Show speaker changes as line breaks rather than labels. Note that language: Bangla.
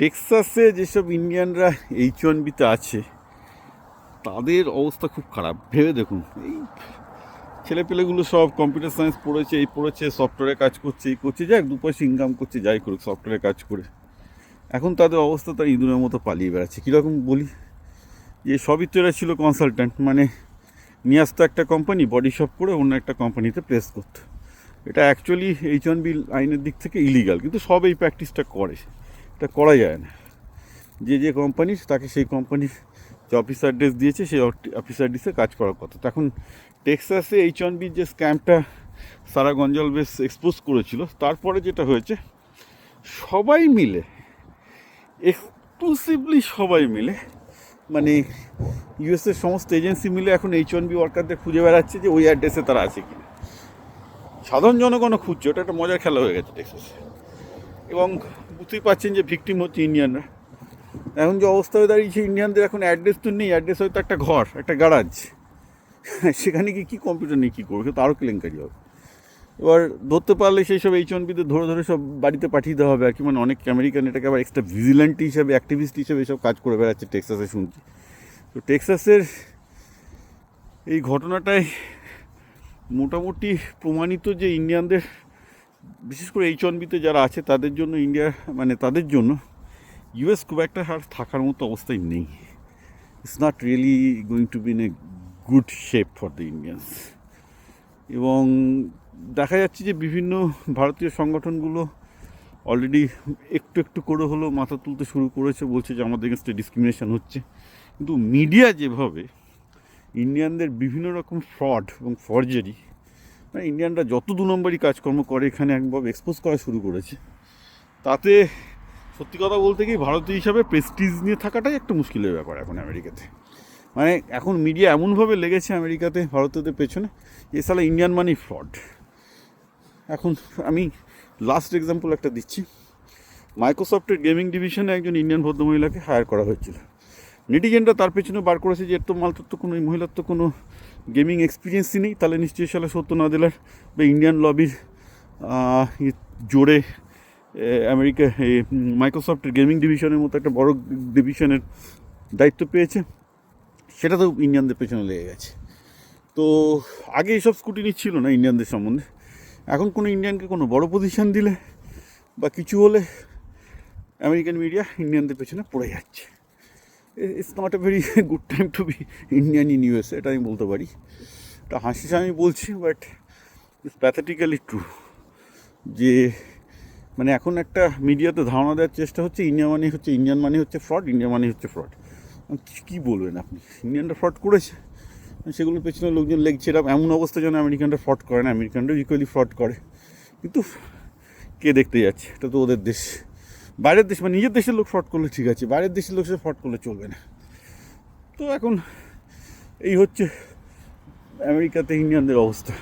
টেক্সাসে যেসব ইন্ডিয়ানরা H1B-তে আছে তাদের অবস্থা খুব খারাপ। ভেবে দেখুন, এই ছেলেপেলেগুলো সব কম্পিউটার সায়েন্স পড়েছে, এই পড়েছে, সফটওয়্যারে কাজ করছে, এই করছে, যাক 2 পয়সা ইনকাম করছে, যাই করুক সফটওয়্যারে কাজ করে। এখন তাদের অবস্থা তার ইঁদুরের মতো পালিয়ে বেড়াচ্ছে। কীরকম বলি, যে সবই তো এরা ছিল কনসালট্যান্ট, মানে নিয়ে আসতো একটা কোম্পানি, বডি শপ করে অন্য একটা কোম্পানিতে প্লেস করতো। এটা অ্যাকচুয়ালি H1B আইনের দিক থেকে ইলিগাল, কিন্তু সব এই প্র্যাকটিসটা করে। এটা করা যায় না। যে কোম্পানির, তাকে সেই কোম্পানির যে অফিস অ্যাড্রেস দিয়েছে সেই অফিস অ্যাড্রেসে কাজ করার কথা। তখন টেক্সাসে H1B যে স্ক্যামটা সারা গঞ্জালভেস এক্সপোজ করেছিল, তারপরে যেটা হয়েছে, সবাই মিলে, এক্সক্লুসিভলি সবাই মিলে, মানে ইউএসের সমস্ত এজেন্সি মিলে এখন H1B ওয়ার্কারদের খুঁজে বেড়াচ্ছে যে ওই অ্যাড্রেসে তারা আছে কিনা। সাধারণ জনগণও খুঁজছে। ওটা একটা মজার খেলা হয়ে গেছে টেক্সাসে। এবং বুঝতেই পারছেন যে ভিকটিম হচ্ছে ইন্ডিয়ানরা। এখন যে অবস্থা হয়ে দাঁড়িয়েছে, ইন্ডিয়ানদের এখন অ্যাড্রেস তো নেই, অ্যাড্রেস হয়তো একটা ঘর, একটা গ্যারাজ। সেখানে গিয়ে কী কম্পিউটার নিয়ে কী করবে, তো আরও কেলেঙ্কারি হবে। এবার ধরতে পারলে সেই সব H1B-তে ধরে ধরে সব বাড়িতে পাঠিয়ে দেওয়া হবে আর কি। মানে অনেক আমেরিকান এটাকে আবার এক্সট্রা ভিজিল্যান্ট হিসাবে, অ্যাক্টিভিস্ট হিসেবে এসব কাজ করে বেড়াচ্ছে টেক্সাসে, শুনছি। তো টেক্সাসের এই ঘটনাটায় মোটামুটি প্রমাণিত যে ইন্ডিয়ানদের, বিশেষ করে H1B-তে যারা আছে তাদের জন্য ইন্ডিয়া, মানে তাদের জন্য ইউএস খুব একটা আর থাকার মতো অবস্থায় নেই। It's not really going to be in a good shape for the Indians. এবং দেখা যাচ্ছে যে বিভিন্ন ভারতীয় সংগঠনগুলো অলরেডি একটু একটু করে হলেও মাথা তুলতে শুরু করেছে, বলছে যে আমাদের এগেনস্টে ডিসক্রিমিনেশন হচ্ছে। কিন্তু মিডিয়া যেভাবে ইন্ডিয়ানদের বিভিন্ন রকম ফ্রড এবং ফর্জারি, মানে ইন্ডিয়ানরা যত 2 নম্বরই কাজকর্ম করে এখানে একভাবে এক্সপোজ করা শুরু করেছে, তাতে সত্যি কথা বলতে কি ভারতীয় হিসাবে প্রেস্টিজ নিয়ে থাকাটাই একটা মুশকিলের ব্যাপার এখন আমেরিকাতে। মানে এখন মিডিয়া এমনভাবে লেগেছে আমেরিকাতে ভারতীয়দের পেছনে, যে সালা ইন্ডিয়ান মানি ফ্রড। এখন আমি লাস্ট এক্সাম্পল একটা দিচ্ছি। মাইক্রোসফটের গেমিং ডিভিশনে একজন ইন্ডিয়ান ভদ্রমহিলাকে হায়ার করা হয়েছিল। নেটিজেনরা তার পেছনে বার করেছে যে এর তো মালটার তো কোনো, এই মহিলার তো কোনো গেমিং এক্সপিরিয়েন্সই নেই, তাহলে নিশ্চয়ই সালে সত্য নাদেলার বা ইন্ডিয়ান লবির জোরে আমেরিকা মাইক্রোসফটের গেমিং ডিভিশনের মতো একটা বড় ডিভিশনের দায়িত্ব পেয়েছে, সেটা তো ইন্ডিয়ানদের পেছনে লেগে গেছে। তো আগে এইসব স্কুটিনি ছিল না ইন্ডিয়ানদের সম্বন্ধে। এখন কোনো ইন্ডিয়ানকে কোনো বড় পজিশন দিলে বা কিছু হলে আমেরিকান মিডিয়া ইন্ডিয়ানদের পেছনে পড়ে যাচ্ছে। It's not a very good time to be Indian in USA, এটা আমি বলতে পারি। এটা হাসিস আমি বলছি, বাট ইটস প্যাথেটিক্যালি ট্রু। যে মানে এখন একটা মিডিয়াতে ধারণা দেওয়ার চেষ্টা হচ্ছে ইন্ডিয়ান মানি হচ্ছে ফ্রড, ইন্ডিয়া মানি হচ্ছে ফ্রড। কী বলবেন আপনি, ইন্ডিয়ানরা ফ্রড করেছে, সেগুলোর পেছনে লোকজন লেগছে। এরা এমন অবস্থা যেন আমেরিকানরা ফ্রড করে না, আমেরিকানরা ইকুয়ালি ফ্রড করে। কিন্তু কে দেখতে যাচ্ছে, এটা তো ওদের দেশ। বাইরের দেশ, মানে নিজের দেশের লোক ফ্রড করলে ঠিক আছে, বাইরের দেশের লোক সে ফ্রড করলে চলবে না। তো এখন এই হচ্ছে আমেরিকাতে ইন্ডিয়ানদের অবস্থা।